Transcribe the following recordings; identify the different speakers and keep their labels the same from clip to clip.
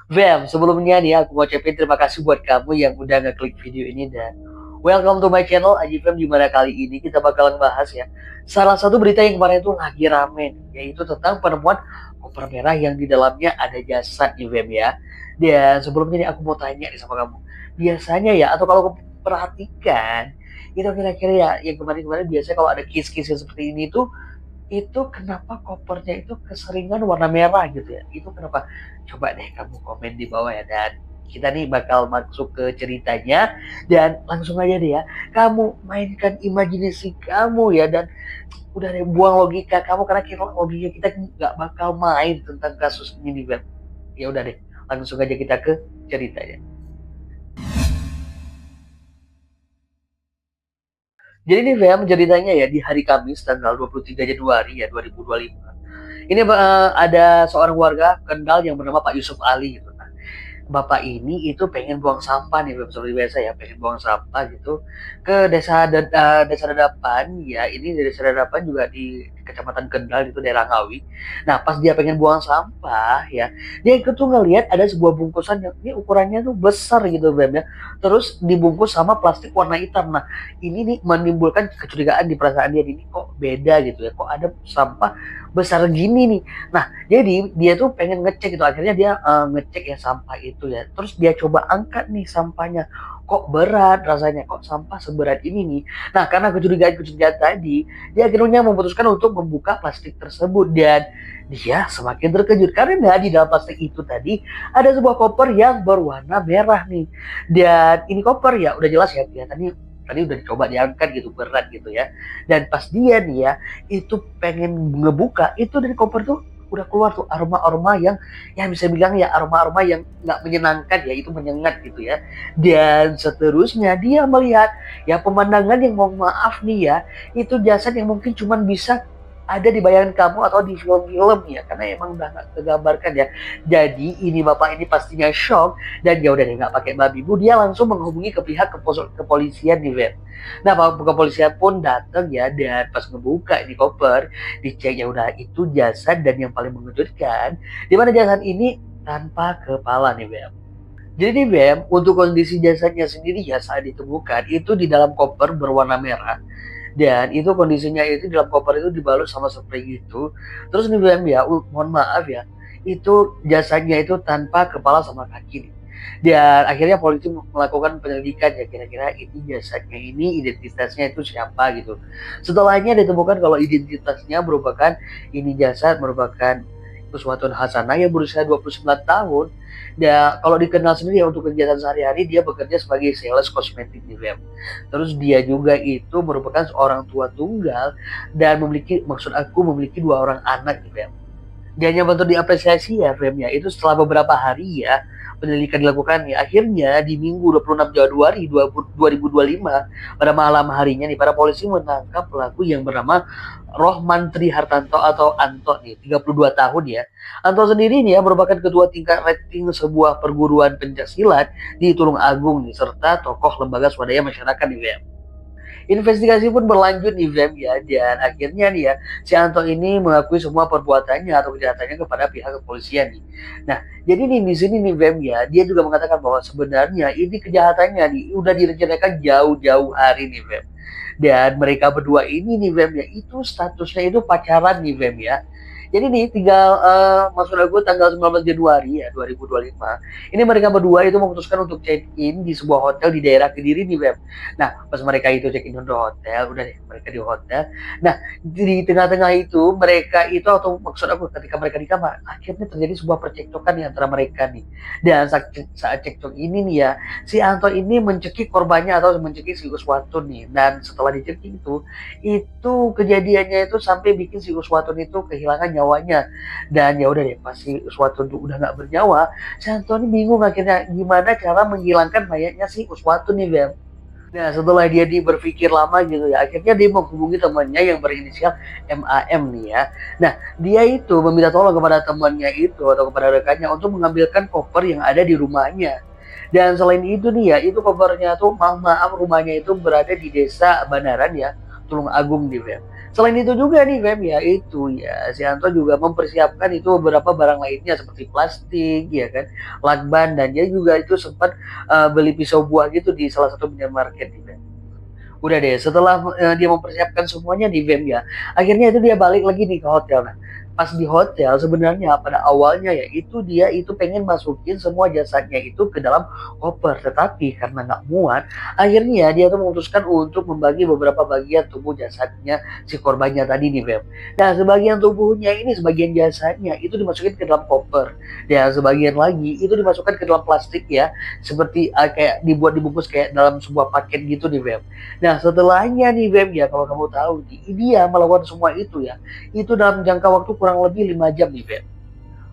Speaker 1: Bam, sebelumnya nih aku ngucapin terima kasih buat kamu yang udah ngeklik video ini dan welcome to my channel Aji Fam, di mana kali ini kita bakalan bahas ya salah satu berita yang kemarin itu lagi rame nih, yaitu tentang penemuan koper merah yang di dalamnya ada jasad nih Fam ya. Dan sebelumnya nih aku mau tanya nih sama kamu, biasanya ya atau kalau kamu perhatikan itu kira-kira ya yang kemarin-kemarin biasanya kalau ada case-case yang seperti ini tuh itu kenapa kopernya itu keseringan warna merah gitu ya? Itu kenapa? Coba deh kamu komen di bawah ya, dan kita nih bakal masuk ke ceritanya dan langsung aja deh ya. Kamu mainkan imajinasi kamu ya, dan udah deh buang logika kamu karena kira logika kita nggak bakal main tentang kasus ini nih Beb. Ya udah deh, langsung aja kita ke ceritanya. Jadi ini Beb, ceritanya ya di hari Kamis tanggal 23 Januari ya 2025. Ini ada seorang warga Kendal yang bernama Pak Yusuf Ali gitu. Nah, bapak ini itu pengen buang sampah nih, seperti biasa ya, pengen buang sampah gitu ke desa Dadapan ya. Ini di desa Dadapan juga di Kecamatan Kendal itu daerah Ngawi. Nah, pas dia pengen buang sampah ya, dia itu tuh ngelihat ada sebuah bungkusan yang ini ukurannya tuh besar gitu Beb ya. Terus dibungkus sama plastik warna hitam. Nah, ini nih menimbulkan kecurigaan di perasaan dia, ini kok beda gitu ya. Kok ada sampah besar gini nih. Nah, jadi dia tuh pengen ngecek gitu. Akhirnya dia ngecek ya sampah itu ya. Terus dia coba angkat nih sampahnya. Kok berat rasanya, kok sampah seberat ini nih. Nah, karena kecurigaan-kecurigaan tadi, dia akhirnya memutuskan untuk membuka plastik tersebut, dan dia semakin terkejut karena di dalam plastik itu tadi ada sebuah koper yang berwarna merah nih. Dan ini koper ya udah jelas ya, tadi tadi udah coba diangkat gitu, berat gitu ya. Dan pas dia nih ya itu pengen ngebuka itu dari koper tuh udah keluar tuh aroma-aroma yang bisa bilang ya aroma-aroma yang nggak menyenangkan ya, itu menyengat gitu ya. Dan seterusnya dia melihat ya pemandangan yang mohon maaf nih ya, itu jasad yang mungkin cuman bisa ada di bayangan kamu atau di film-film ya, karena emang udah nggak tergambarkan ya. Jadi ini bapak ini pastinya shock, dan ya udah deh nggak pakai babi bu, dia langsung menghubungi ke pihak kepolisian di web. Nah, Pak kepolisian pun datang ya, dan pas ngebuka ini koper, dicek ya udah itu jasad, dan yang paling mengejutkan, di mana jasad ini tanpa kepala nih Bem. Jadi nih Bem, untuk kondisi jasadnya sendiri ya saat ditemukan itu di dalam koper berwarna merah, dan itu kondisinya itu di dalam koper itu dibalut sama spray gitu. Terus nih Bem ya, mohon maaf ya, itu jasadnya itu tanpa kepala sama kaki nih. Dan akhirnya polisi melakukan penyelidikan ya, kira-kira ini jasadnya ini identitasnya itu siapa gitu. Setelahnya ditemukan kalau identitasnya merupakan ini jasad merupakan Uswatun Hasanah yang berusia 29 tahun. Dan kalau dikenal sendiri ya untuk kegiatan sehari-hari dia bekerja sebagai sales kosmetik di web. Terus dia juga itu merupakan seorang tua tunggal dan memiliki dua orang anak di web. Dan yang patut diapresiasi ya Frame ya, itu setelah beberapa hari ya penyelidikan dilakukan ya, akhirnya di Minggu 26 Januari 2025 pada malam harinya nih para polisi menangkap pelaku yang bernama Rohman Trihartanto atau Anto nih, 32 tahun ya. Anto sendiri nih ya merupakan ketua tingkat rating sebuah perguruan pencaksilat di Tulung Agung nih, serta tokoh lembaga swadaya masyarakat di WM. Investigasi pun berlanjut nih Vem ya, dan akhirnya nih ya si Anto ini mengakui semua perbuatannya atau kejahatannya kepada pihak kepolisian nih. Nah, jadi nih di sini nih Vem ya, dia juga mengatakan bahwa sebenarnya ini kejahatannya nih udah direncanakan jauh-jauh hari nih Vem. Dan mereka berdua ini nih Vem ya, itu statusnya itu pacaran nih Vem ya. Jadi nih tinggal maksud aku tanggal 19 Januari ya 2025. Ini mereka berdua itu memutuskan untuk check in di sebuah hotel di daerah Kediri nih Beb. Nah, pas mereka itu check in di hotel, udah deh mereka di hotel. Nah, di tengah-tengah itu mereka itu atau maksud aku ketika mereka di kamar, akhirnya terjadi sebuah percekcokan di antara mereka nih. Dan saat cekcok ini nih ya, si Anto ini mencekik korbannya atau mencekik si Uswatun nih. Dan setelah dicekik itu kejadiannya itu sampai bikin si Uswatun itu kehilangan nyawanya. Dan ya udah deh pas si Uswatun tuh udah nggak bernyawa, si Antoni bingung akhirnya gimana cara menghilangkan mayatnya si Uswatun nih Bem. Nah setelah dia berpikir lama gitu ya, akhirnya dia menghubungi temannya yang berinisial MAM nih ya. Nah dia itu meminta tolong kepada temannya itu atau kepada rekannya untuk mengambilkan koper yang ada di rumahnya. Dan selain itu nih ya, itu kopernya tuh maaf rumahnya itu berada di desa Banaran ya, Tulung Agung nih Bem. Selain itu juga nih Feb ya, itu ya, si Anto juga mempersiapkan itu beberapa barang lainnya seperti plastik ya kan, lakban, dan dia juga itu sempat beli pisau buah gitu di salah satu minimarket nih Feb. Udah deh, setelah dia mempersiapkan semuanya di VEM ya, akhirnya itu dia balik lagi nih ke hotel. Nah, pas di hotel sebenarnya pada awalnya ya itu dia itu pengen masukin semua jasadnya itu ke dalam koper, tetapi karena nggak muat, akhirnya dia tuh memutuskan untuk membagi beberapa bagian tubuh jasadnya si korbannya tadi nih VEM. Nah, sebagian tubuhnya ini, sebagian jasadnya itu dimasukin ke dalam koper, dan sebagian lagi itu dimasukkan ke dalam plastik ya, seperti kayak dibuat dibungkus kayak dalam sebuah paket gitu nih VEM. Nah, setelahnya nih Beb ya, kalau kamu tahu nih, dia melakukan semua itu ya, itu dalam jangka waktu kurang lebih 5 jam nih Beb.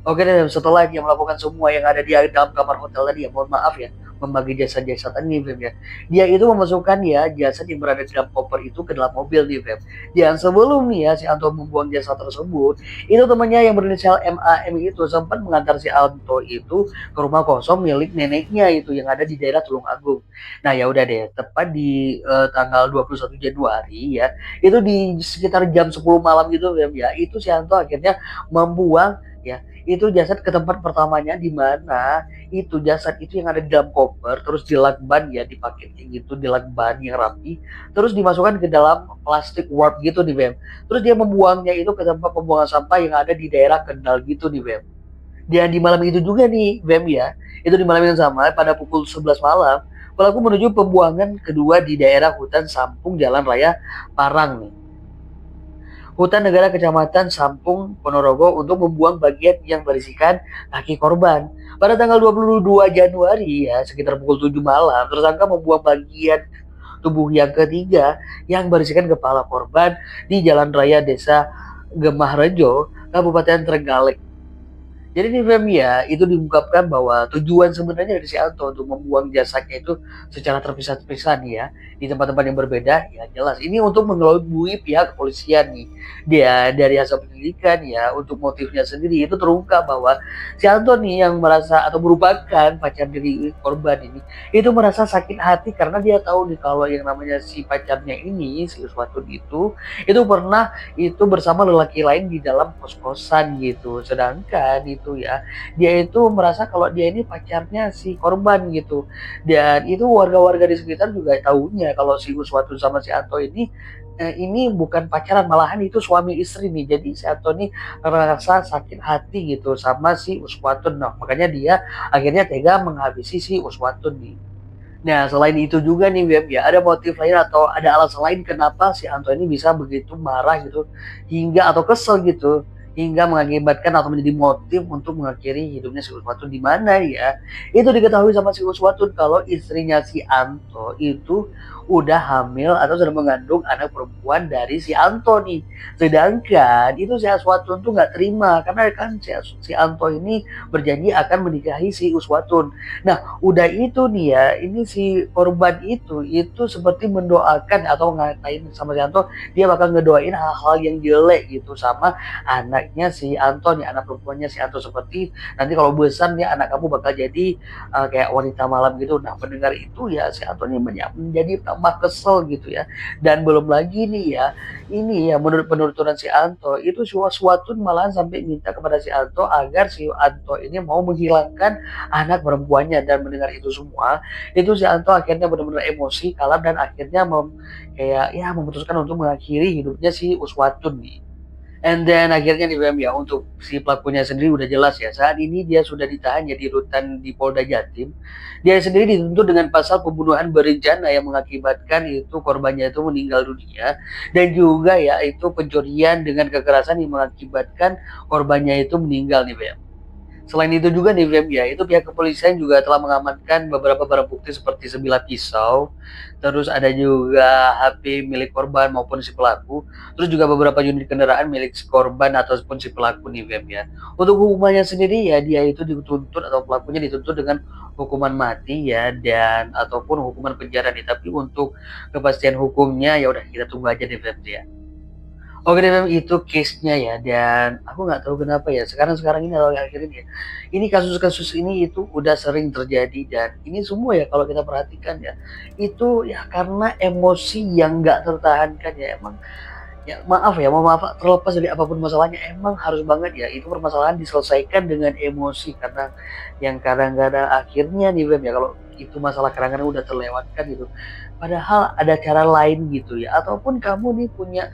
Speaker 1: Oke deh, setelah dia melakukan semua yang ada di dalam kamar hotel tadi ya, mohon maaf ya, membagi jasa-jasa tadi Feb ya. Dia itu memasukkan ya jasad yang berada di dalam koper itu ke dalam mobil nih Feb. Dan sebelum nih ya si Anto membuang jasad tersebut, itu temannya yang berinisial MAM itu sempat mengantar si Anto itu ke rumah kosong milik neneknya itu yang ada di daerah Tulung Agung. Nah ya udah deh, tepat di tanggal 21 Januari ya, itu di sekitar jam 10 malam gitu Feb ya, itu si Anto akhirnya membuang ya itu jasad ke tempat pertamanya, di mana itu jasad itu yang ada di dalam koper terus dilakban ya, dipakai gitu, dilakban yang rapi, terus dimasukkan ke dalam plastik wrap gitu nih Bem. Terus dia membuangnya itu ke tempat pembuangan sampah yang ada di daerah Kendal gitu nih Bem. Dan di malam itu juga nih Bem ya, itu di malam yang sama pada pukul 11 malam, pelaku menuju pembuangan kedua di daerah hutan Sampung Jalan Raya Parang nih, Hutan Negara Kecamatan Sampung, Ponorogo, untuk membuang bagian yang berisikan kaki korban. Pada tanggal 22 Januari ya, sekitar pukul 7 malam, tersangka membuang bagian tubuh yang ketiga yang berisikan kepala korban di Jalan Raya Desa Gemahrejo, Kabupaten Trenggalek. Jadi di film ya, itu diungkapkan bahwa tujuan sebenarnya dari si Anto untuk membuang jasadnya itu secara terpisah-terpisah nih ya, di tempat-tempat yang berbeda, ya jelas. Ini untuk mengelabui pihak kepolisian nih. Dia dari hasil penyelidikan ya, untuk motifnya sendiri itu terungkap bahwa si Anto nih yang merasa atau merupakan pacar dari korban ini, itu merasa sakit hati karena dia tahu nih kalau yang namanya si pacarnya ini, si Uswatun itu pernah itu bersama lelaki lain di dalam kos-kosan gitu. Sedangkan itu ya, dia itu merasa kalau dia ini pacarnya si korban gitu. Dan itu warga-warga di sekitar juga tahunya kalau si Uswatun sama si Anto ini bukan pacaran, malahan itu suami istri nih. Jadi si Anto ini merasa sakit hati gitu sama si Uswatun. Nah, makanya dia akhirnya tega menghabisi si Uswatun nih. Nah, selain itu juga nih Web ya, ada motif lain atau ada alasan lain kenapa si Anto ini bisa begitu marah gitu, hingga atau kesel gitu, hingga mengakibatkan atau menjadi motif untuk mengakhiri hidupnya si Uswatun, di mana ya itu diketahui sama si Uswatun kalau istrinya si Anto itu udah hamil atau sedang mengandung anak perempuan dari si Anto nih. Sedangkan itu si Uswatun tuh nggak terima karena kan si Anto ini berjanji akan menikahi si Uswatun. Nah, udah itu nih ya, ini si korban itu seperti mendoakan atau ngatain sama si Anto, dia bakal ngedoain hal-hal yang jelek gitu sama anaknya si Anto nih, anak perempuannya si Anto, seperti nanti kalau besar nih anak kamu bakal jadi kayak wanita malam gitu. Nah, mendengar itu ya si Anto nih menjadi tambah kesel gitu ya. Dan belum lagi nih ya, ini ya menurut penuturan si Anto itu si Waswatun malahan sampai minta kepada si Anto agar si Anto ini mau menghilangkan anak perempuannya. Dan mendengar itu semua, itu si Anto akhirnya benar-benar emosi, kalap, dan akhirnya kayak ya memutuskan untuk mengakhiri hidupnya si Uswatun nih. And then akhirnya nih Bam ya, untuk si pelakunya sendiri udah jelas ya. Saat ini dia sudah ditahan ya di rutan di Polda Jatim. Dia sendiri dituntut dengan pasal pembunuhan berencana yang mengakibatkan itu korbannya itu meninggal dunia, dan juga ya itu pencurian dengan kekerasan yang mengakibatkan korbannya itu meninggal nih Bam. Selain itu juga nih Feb ya, itu pihak kepolisian juga telah mengamankan beberapa barang bukti seperti sebilah pisau, terus ada juga HP milik korban maupun si pelaku, terus juga beberapa unit kendaraan milik si korban ataupun si pelaku nih Feb ya. Untuk hukumannya sendiri ya, dia itu dituntut atau pelakunya dituntut dengan hukuman mati ya, dan ataupun hukuman penjara nih. Tapi untuk kepastian hukumnya ya udah kita tunggu aja nih Feb ya. Oke deh, memang itu case-nya ya, dan aku nggak tahu kenapa ya sekarang ini atau akhir ini ya, ini kasus-kasus ini itu udah sering terjadi, dan ini semua ya kalau kita perhatikan ya, itu ya karena emosi yang nggak tertahankan ya. Emang Ya maaf ya, mohon maaf terlepas dari apapun masalahnya, emang harus banget ya itu permasalahan diselesaikan dengan emosi, karena yang kadang-kadang akhirnya nih Beb ya, kalau itu masalah kadang-kadang udah terlewatkan gitu. Padahal ada cara lain gitu ya, ataupun kamu nih punya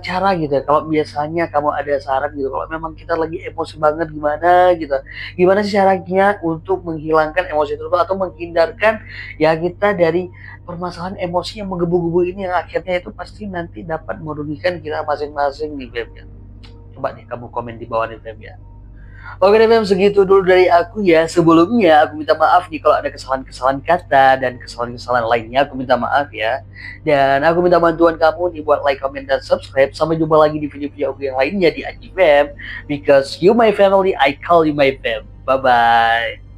Speaker 1: cara gitu ya, kalau biasanya kamu ada saran gitu, kalau memang kita lagi emosi banget gimana gitu, gimana sih caranya untuk menghilangkan emosi tersebut atau menghindarkan ya kita dari permasalahan emosi yang menggebu-gebu ini yang akhirnya itu pasti nanti dapat merugikan kita masing-masing nih Beb ya. Coba nih kamu komen di bawah nih Beb ya. Oke deh Beb, segitu dulu dari aku ya. Sebelumnya aku minta maaf nih kalau ada kesalahan-kesalahan kata dan kesalahan-kesalahan lainnya, aku minta maaf ya. Dan aku minta bantuan kamu nih buat like, comment, dan subscribe. Sampai jumpa lagi di video-video aku yang lainnya di Aji Fam. Because you my family, I call you my fam. Bye-bye.